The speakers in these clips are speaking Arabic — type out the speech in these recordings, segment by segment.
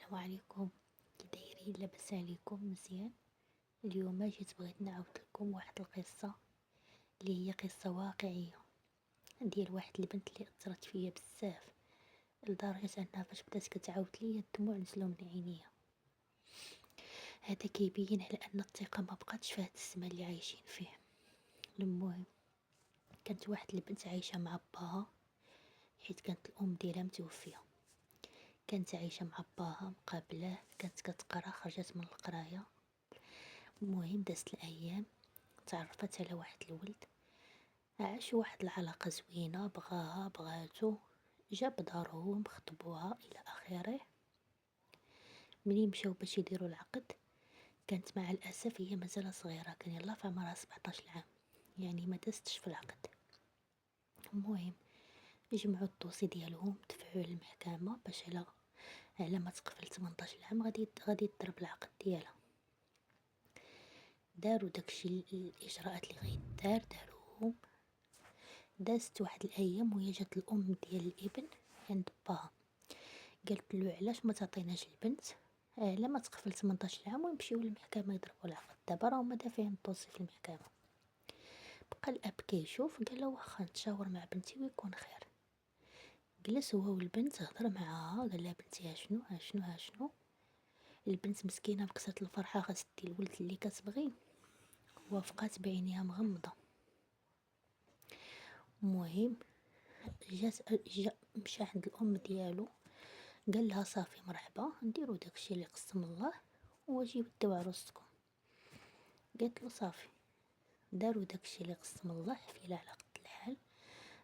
السلام عليكم. كي دايرين؟ لاباس عليكم؟ مزيان. اليوم جيت بغيت نعاود لكم واحد القصه اللي هي قصه واقعيه ديال واحد البنت اللي اثرت فيا بزاف، لدرجه انها فاش بدات كتعاود ليا الدموع نزلوا من عينيا. هذا كيبين على ان الثقه ما بقاتش في هذا الزمان اللي عايشين فيه. المهم، كانت واحد البنت عايشه مع باها، حيت كانت الام ديالها متوفيه. كانت عايشه مع باها مقابله، كانت كتقرا، خرجت من القرايه. المهم دازت الايام، تعرفت على واحد الولد، عاشوا واحد العلاقه زوينه، بغاها بغاتو، جاب دارهم، خطبوها الى اخره. ملي مشاو باش يديروا العقد، كانت مع الاسف هي مازال صغيره، كان يلا في عمرها 17 عام، يعني ما دازتش في العقد. المهم جمعوا الدوسي ديالهم، دفعوه للمحكمه باش على ما تقفل 18 عام غادي يضرب العقد ديالها. داروا داكشي الاجراءات اللي داروهم. دازت واحد الايام وهي جات الام ديال الابن عند باها، قالت له علاش ما تعطيناش البنت على ما تقفل 18 عام ونمشيو للمحكمه يضربوا العقد. دابا راهم دافعين الدوسي في المحكمه. بقى الاب كيشوف، قال له واخا نتشاور مع بنتي ويكون خير. جلس هو والبنت، هضر معاها، قال لها بنتي ها شنو. البنت مسكينه بكسات الفرحه خاص دي الولد اللي كتبغي، وافقات بعينيها مغمضه. المهم مشى عند الام ديالو، قال لها صافي مرحبا، نديرو داكشي اللي قسم الله واجي بداو عروستكم. قالت له صافي. داروا داكشي اللي قسم الله، حفيله على قد الحال،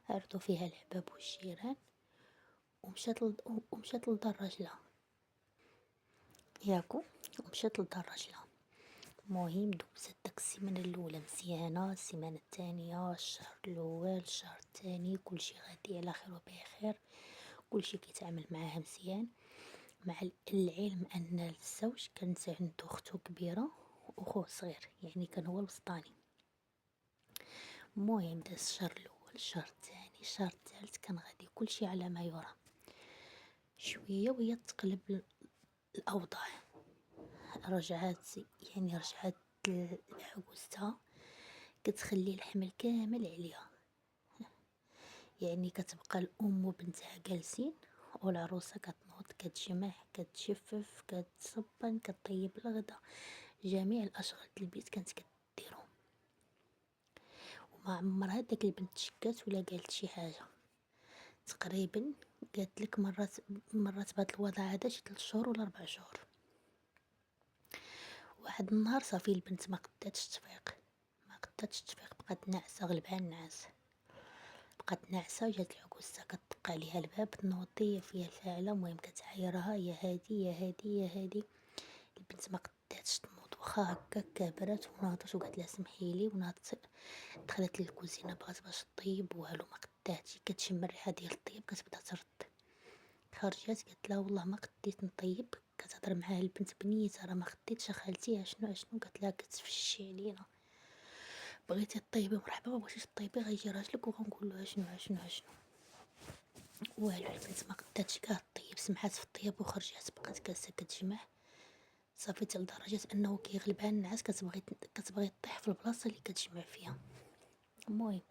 عرضوا فيها الحباب والجيران، ومشات لدار راجلها ياكو، ومشات لدار راجلها. المهم دوزت داك السيمانه الاولى مزيانه، السيمانه الثانيه، الشهر الاول، الشهر الثاني، كلشي غادي على خير وبخير، كلشي كيتعامل معاها مزيان، مع العلم ان الزوج كانت عنده اختو كبيره واخوه صغير، يعني كان هو الوسطاني. المهم داز الشهر الاول، الشهر الثاني، الشهر الثالث، كان غادي كلشي على ما يرام. شويه وهي تقلب الاوضاع، رجعت لعجوزتها، كتخلي الحمل كامل عليها، يعني كتبقى الام وبنتها جالسين، والعروسه كتنوض، كتجمع، كتجفف، كتصبن، كطيب الغدا، جميع الاشغال ديال البيت كانت كديرهم. وما عمرها داك البنت تشكات ولا قالت شي حاجه. تقريبا قالت لك مرات بهذا الوضع هذا شي 3 شهور ولا 4 شهور. واحد النهار صافي البنت ما قداتش تفيق، بقات ناعسه، غلبها النعاس، بقات ناعسه. جات العكوزه كتدق عليها الباب، تنوضي فيها الفاعله. المهم كتعايرها، يا هادي يا هادي يا هادي. البنت ما قداتش تنوض، واخا هكا كبرات وناضت وقالت لها سمحيلي، وناضت دخلت للكوزينه بغات باش طيب، والو ما قداتش. كتشم الريحه ديال الطيب كتبدا ترد. خرجت قالت لها والله ما قديت نطيب. كتهضر معاها البنت بنيتها، راه ما خديتش خالتي، شنو. قالت لها كتفشي علينا، بغيتي طيبي مرحبا، ما بغيتيش طيبي غيجي راجلك وغنقول له شنو. والو البنت ما قداتش كاع طيب، سمحات في الطياب وخرجت. بقات جالسه كتجمع صافي، حتى لدرجه انه كيغلبها النعاس، كتبغي طيح في البلاصه اللي كتجمع فيها. المهم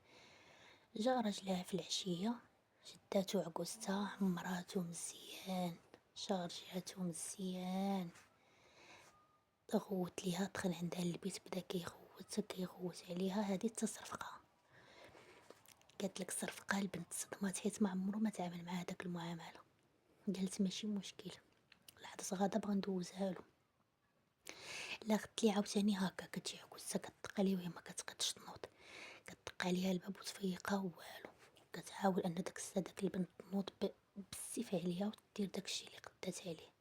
جا راجلها في العشيه، شداتو عكوزتها، عمراتو مزيان، شارجاتو مزيان، غوت ليها، دخل عندها للبيت، بدا كيغوت عليها. هذه التصرفقه، قالت لك الصرفقه. البنت صدمات حيت ما عمرو ما تعامل مع هذاك المعامله. قالت ماشي مشكل، لحظه غضب غندوزها له. لا قلت لي عاوتاني هكا كتجي عكوزه كتدق عليه وهي ما كتقدش تنوض، كتدق عليها الباب وتفيقها والو. كتحاول ان داك البنت تنوض بالسيف عليها وتدير داكشي اللي قدات عليه.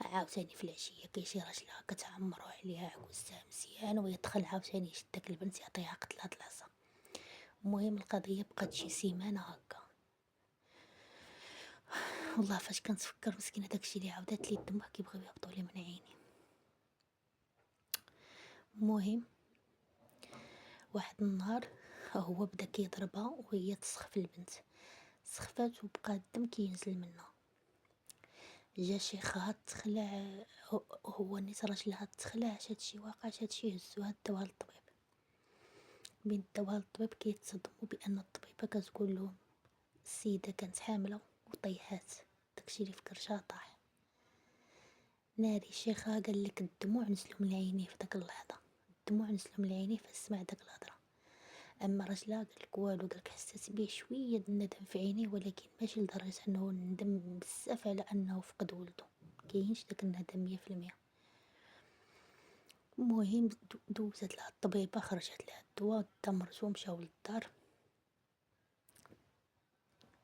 عاوتاني في العشيه كيجي راجلها، كتعمرو عليها عكوزتها مزيان، ويدخل عاوتاني يشد داك البنت يعطيها قتل هاد العصا. المهم القضيه بقات شي سيمانه هكا. والله فاش كنتفكر مسكينه داكشي اللي عاودات لي الدموع كيبغيو يهبطوا لي من عيني. المهم واحد النهار هو بدا كيضربها وهي تسخف البنت، سخفات وبقى الدم كينزل منها. جا شيخها تخلع، هو نيت راجلها تخلع، هادشي واقع، هادشي هزوها داوها للطبيب. من داوها للطبيب كيتصدموا بان الطبيبه كتقول لهم السيده كانت حامله وطيحات، داكشي اللي في كرشها طاح. ناري شيخها قالك الدموع نزلوا من عينيه في داك اللحظه، الدموع نزلوا من عينيه فاش سمع داك الهضره. اما راجلها قالك والو، قالك حسيت بيه شويه الندم في عينيه، ولكن ماشي لدرجه انه ندم بزاف على انه فقد ولده، مكاينش داك الندم 100%. المهم دوزت لها الطبيبه، خرجت لها الدواء، دا مرتو مشاو للدار،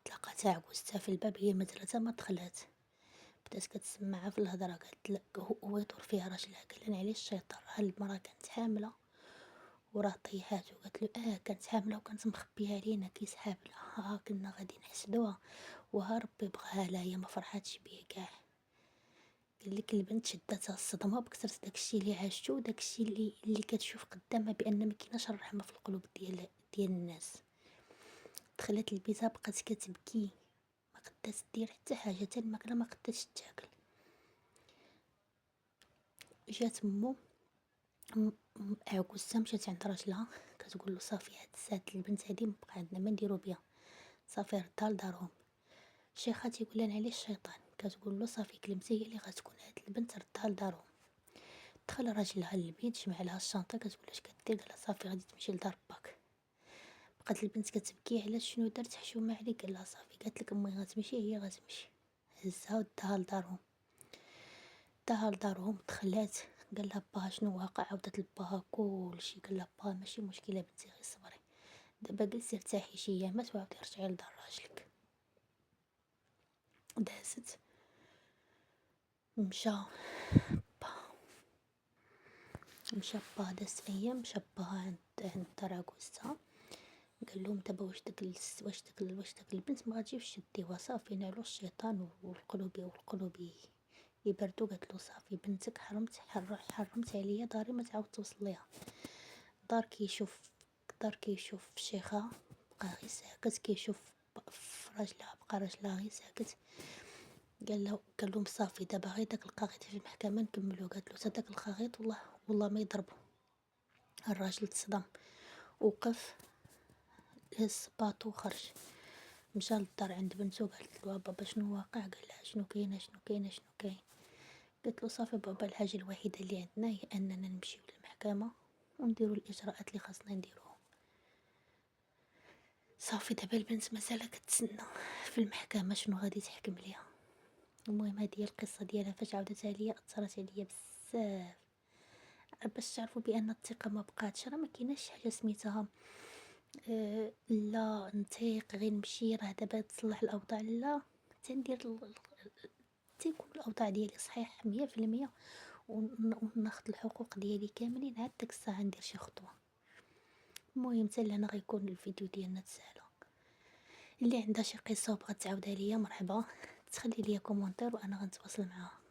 تلقاتها عكوزتها في الباب، هي مازالتها ما دخلات، بدات كتسمعها في الهضره، قالت لا، هو يدور فيها راجلها، قال انا علاش الشيطان، راه المراه كانت حامله وراه طيحاتو. قالت له كانت حامله وكانت مخبيه علينا كيسحاب لها، كنا غادي نحسدوها وها ربي بغاها لها، هي ما فرحاتش بيه كاع. قالك البنت شدتها الصدمه بكثرة داكشي اللي عاشتو، وداكشي اللي كتشوف قدامها بان ما كايناش الرحمه في القلوب ديال الناس. دخلت لبيتها بقات كتبكي، ما قدات دير حتى حاجه، حتى الماكله ما قداتش تاكل. جات مو عكوزتها مشات عند راجلها، كتقول له صافي هاد الساعات البنت هادي مبقى عندنا ما نديرو بها، صافي ردها لدارهم. الشيخه تيقول لها علاش الشيطان، كتقول له صافي كلمتي هي اللي غتكون، هاد البنت ردها لدارهم. دخل راجلها للبيت، جمع لها الشنطه، كتقول اش كدير، قالها صافي غادي تمشي لدار باك. بقات البنت كتبكي، علاش شنو درت، حشومه عليك، قال لها صافي، قالت لك امي غتمشي، هي غتمشي. هزها وداها لدارهم، داها لدارهم، دخلات، قال لها باها شنو واقع، عاودت لباها كلشي، قال لها باها ماشي مشكله بنتي، غير صبري، دابا جلسي ارتاحي شي ايامات وعاودي رجعي لدار راجلك. دازت، مشى با دازت ايام، مشى باها عند دار عكوزتها، قال لهم دابا واش داك البنت ما غاتجيش ديوها، صافي نالو الشيطان والقلوب يبردو. قالت له صافي بنتك حرمت عليا داري ما تعاود توصل ليها. دار كيشوف شيخها بقى غير ساكت، كيشوف في راجلها بقى راجلها غير ساكت. قال لهم صافي دابا غير داك القاغيط في المحكمه نكملو. قالت له داك القاغيط والله ما يضربو. الراجل تصدم، وقف، هز الصباط وخرج، مشى للدار عند بنتو، قالت له بابا شنو واقع، قال لها شنو كاين. قالت له صافي بابا، الحاجه الوحيده اللي عندنا هي اننا نمشيو للمحكمه ونديروا الاجراءات اللي خاصنا نديروهم. صافي دابا البنت مازال كتسنى في المحكمه شنو غادي تحكم ليها. المهم هذه هي القصه ديالها، فاش عاودتها ليا اثرت عليا بزاف، باش تعرفوا بان الثقه ما بقاتش، راه ما كايناش حاجه سميتها لا نثيق غير نمشي راه دابا تصلح الاوضاع، لا، تندير تيكون الاوضاع ديالي صحيح 100%، وناخذ الحقوق ديالي كاملين، عاد ديك الساعه ندير شي خطوه. المهم حتى لهنا غيكون الفيديو ديالنا تسالى. اللي عندها شي قصه وبغات تعاودها ليا مرحبا، تخلي ليا كومونتير وانا غنتواصل معاها.